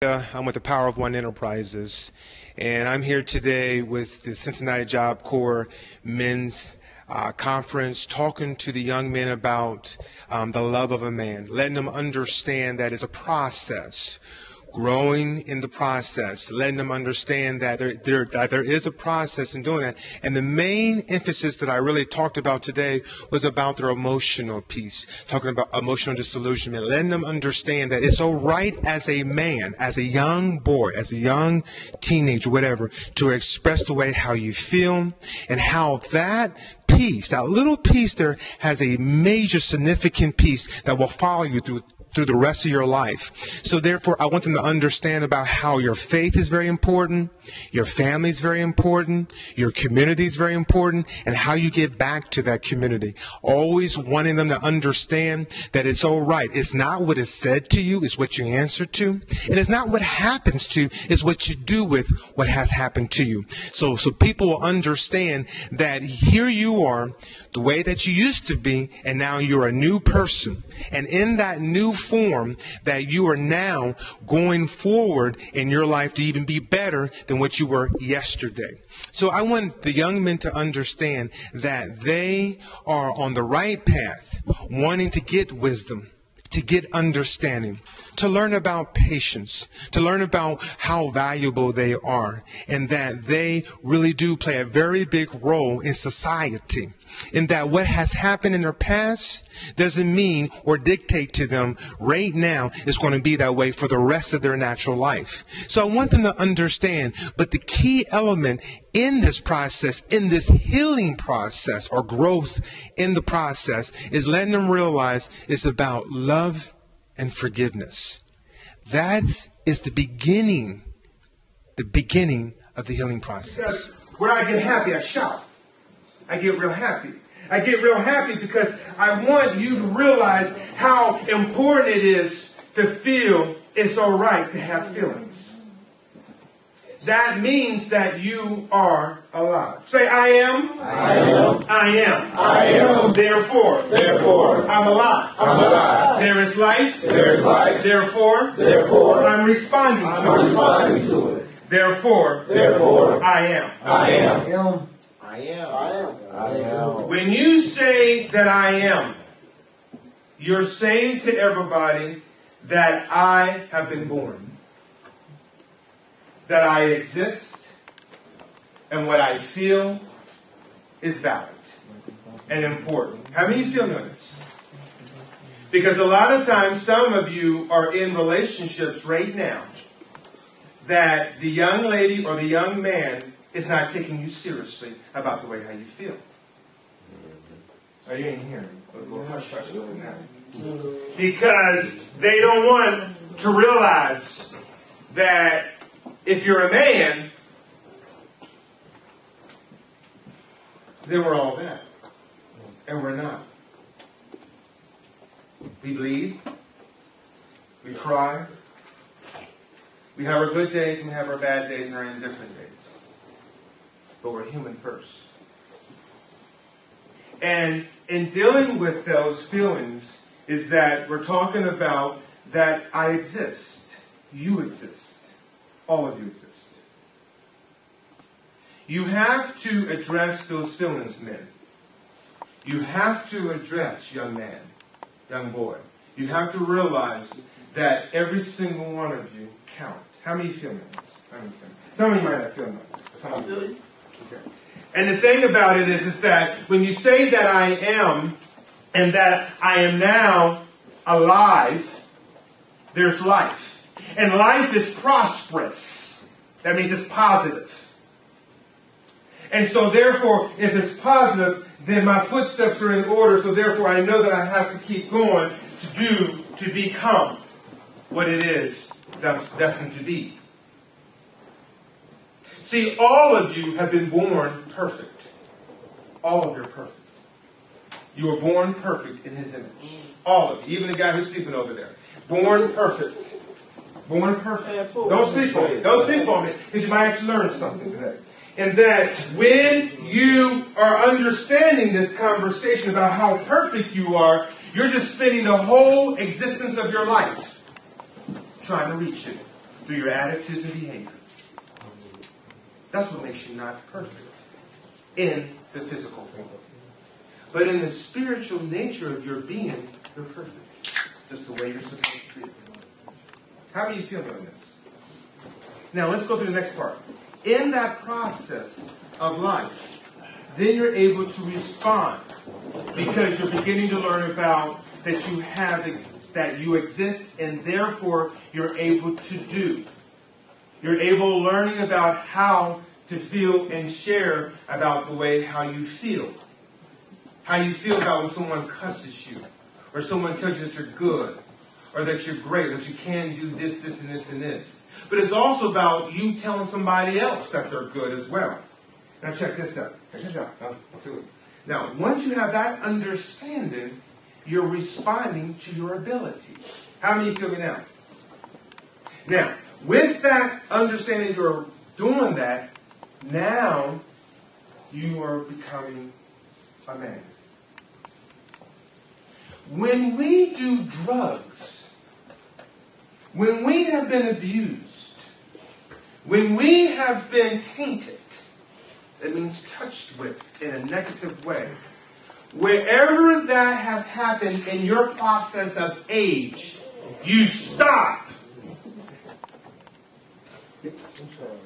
I'm with the Power of One Enterprises, and I'm here today with the Cincinnati Job Corps Men's Conference, talking to the young men about the love of a man, letting them understand that it's a process, growing in the process, letting them understand that there is a process in doing that. And the main emphasis that I really talked about today was about their emotional piece, talking about emotional disillusionment, letting them understand that it's all right as a man, as a young boy, as a young teenager, whatever, to express the way how you feel, and how that piece, that little piece there, has a major significant piece that will follow you through the rest of your life. So therefore, I want them to understand about how your faith is very important, your family is very important, your community is very important, and how you give back to that community. Always wanting them to understand that it's all right. It's not what is said to you, it's what you answer to. And it's not what happens to you, it's what you do with what has happened to you. So people will understand that here you are, the way that you used to be, and now you're a new person. And in that new form, that you are now going forward in your life to even be better than what you were yesterday. So I want the young men to understand that they are on the right path, wanting to get wisdom, to get understanding, to learn about patience, to learn about how valuable they are, and that they really do play a very big role in society. In that what has happened in their past doesn't mean or dictate to them right now is going to be that way for the rest of their natural life. So I want them to understand, but the key element in this process, in this healing process or growth in the process, is letting them realize it's about love and forgiveness. That is the beginning of the healing process. Where I get happy, I shout. I get real happy. I get real happy because I want you to realize how important it is to feel it's all right to have feelings. That means that you are alive. Say, I am. I am. I am. I am. Therefore. Therefore. I'm alive. I'm alive. There is life. There is life. Therefore. Therefore. I'm responding to it. I'm responding to it. Therefore. Therefore. I am. I am. I am. I am. I am. When you say that I am, you're saying to everybody that I have been born, that I exist, and what I feel is valid and important. How many feel this? Because a lot of times, some of you are in relationships right now that the young lady or the young man is not taking you seriously about the way how you feel. Oh, you ain't hearing me. There's a little hush-hush going on. Because they don't want to realize that if you're a man, then we're all that. And we're not. We bleed. We cry. We have our good days and we have our bad days and our indifferent days. But we're human first. And in dealing with those feelings is that we're talking about that I exist. You exist. All of you exist. You have to address those feelings, men. You have to address, young man, young boy. You have to realize that every single one of you count. How many feel this? Some of you might not feel nothing. Some of you feel you. Okay. And the thing about it is that when you say that I am and that I am now alive, there's life. And life is prosperous. That means it's positive. And so therefore, if it's positive, then my footsteps are in order. So therefore, I know that I have to keep going to become what it is that I'm destined to be. See, all of you have been born perfect. All of you are perfect. You were born perfect in His image. All of you. Even the guy who's sleeping over there. Born perfect. Born perfect. Don't sleep on it. Don't sleep on it, because you might actually learn something today. And that when you are understanding this conversation about how perfect you are, you're just spending the whole existence of your life trying to reach it. through your attitudes and behavior. That's what makes you not perfect in the physical form. But in the spiritual nature of your being, you're perfect. Just the way you're supposed to be. How do you feel on this? Now let's go to the next part. In that process of life, then you're able to respond because you're beginning to learn about that you have that you exist, and therefore you're able to do. You're able learning about how to feel and share about the way how you feel. How you feel about when someone cusses you, or someone tells you that you're good, or that you're great, that you can do this, this, and this, and this. But it's also about you telling somebody else that they're good as well. Now check this out. Check this out. Now, once you have that understanding, you're responding to your ability. How many feel me now? Now, with that understanding you're doing that, now you are becoming a man. When we do drugs, when we have been abused, when we have been tainted, that means touched with in a negative way, wherever that has happened in your process of age, you stop.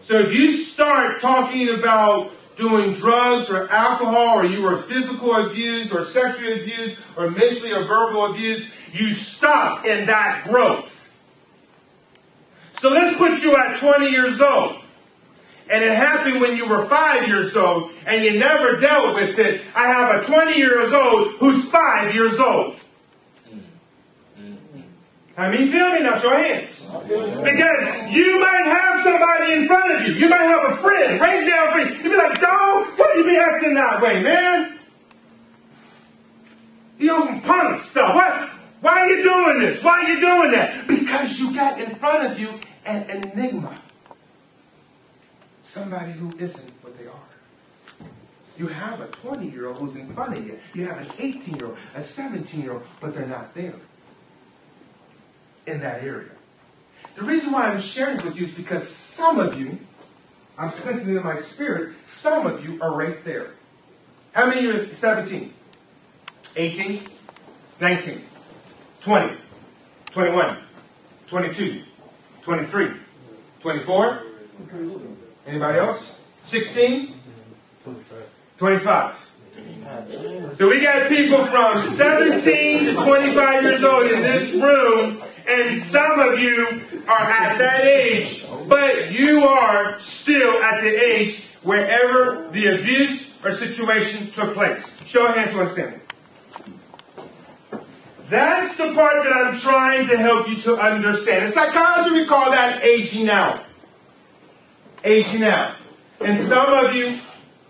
So if you start talking about doing drugs or alcohol, or you were physical abused or sexually abused or mentally or verbal abused, you stop in that growth. So let's put you at 20 years old. And it happened when you were 5 years old and you never dealt with it. I have a 20-year-old who's 5 years old. I mean, feel me now? Show hands. Because you might have somebody in front of you. You might have a friend right down for you. You'd be like, dog, why you be acting that way, man? You on some punk stuff. Why are you doing this? Why are you doing that? Because you got in front of you an enigma. Somebody who isn't what they are. You have a 20-year-old who's in front of you. You have an 18-year-old, a 17-year-old, but they're not there in that area. The reason why I'm sharing it with you is because some of you, I'm sensing in my spirit, some of you are right there. How many are 17? 18? 19? 20? 21? 22? 23? 24? Anybody else? 16? 25. So we got people from 17 to 25 years old in this room, and some of you are at that age, but you are still at the age wherever the abuse or situation took place. Show of hands who understand. That's the part that I'm trying to help you to understand. In psychology, we call that aging out. Aging out. And some of you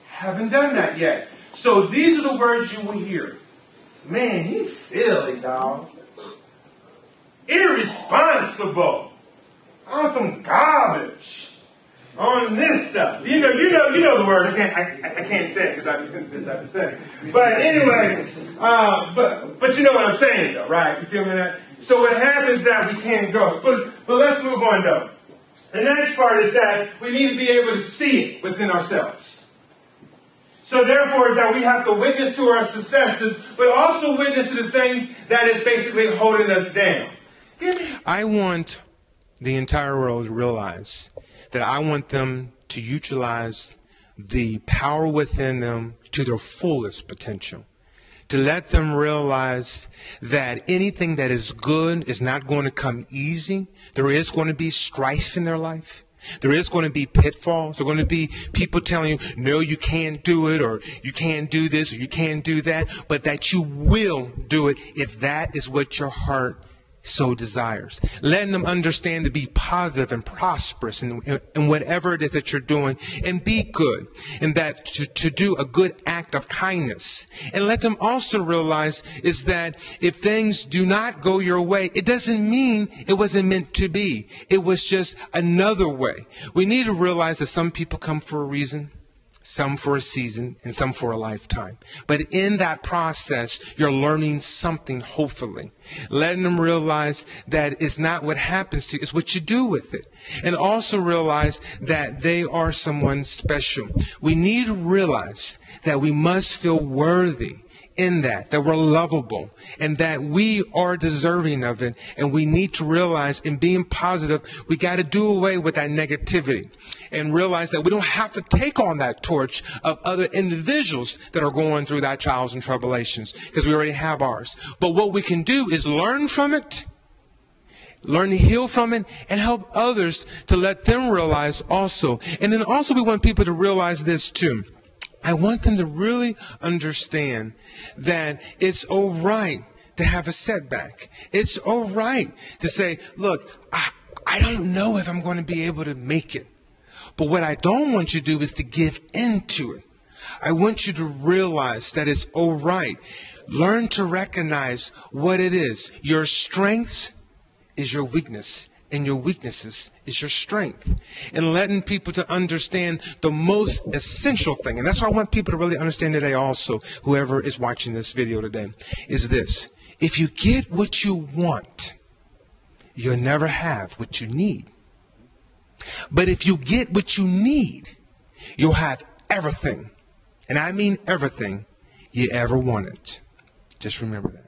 haven't done that yet. So these are the words you will hear. Man, he's silly, dog. Irresponsible. On some garbage. On this stuff. You know the word. I can't say it because I have to say it. But anyway, but you know what I'm saying though, right? You feel me that? So what happens is that we can't go. But let's move on though. The next part is that we need to be able to see it within ourselves. So therefore, that we have to witness to our successes, but also witness to the things that is basically holding us down. I want the entire world to realize that I want them to utilize the power within them to their fullest potential. To let them realize that anything that is good is not going to come easy. There is going to be strife in their life. There is going to be pitfalls. There are going to be people telling you, no, you can't do it, or you can't do this, or you can't do that, but that you will do it if that is what your heart so desires. Letting them understand to be positive and prosperous in whatever it is that you're doing, and be good, and that to do a good act of kindness. And let them also realize is that if things do not go your way, it doesn't mean it wasn't meant to be. It was just another way. We need to realize that some people come for a reason. some for a season, and some for a lifetime. But in that process, you're learning something, hopefully. Letting them realize that it's not what happens to you, it's what you do with it. And also realize that they are someone special. We need to realize that we must feel worthy in that we're lovable, and that we are deserving of it. And we need to realize, in being positive, we got to do away with that negativity and realize that we don't have to take on that torch of other individuals that are going through that trials and tribulations, because we already have ours. But what we can do is learn from it, learn to heal from it, and help others to let them realize also. And then also we want people to realize this too. I want them to really understand that it's all right to have a setback. It's all right to say, look, I don't know if I'm going to be able to make it. But what I don't want you to do is to give into it. I want you to realize that it's all right. Learn to recognize what it is. Your strengths is your weakness, and your weaknesses is your strength. And letting people to understand the most essential thing, and that's what I want people to really understand today also, whoever is watching this video today, is this. If you get what you want, you'll never have what you need. But if you get what you need, you'll have everything, and I mean everything, you ever wanted. Just remember that.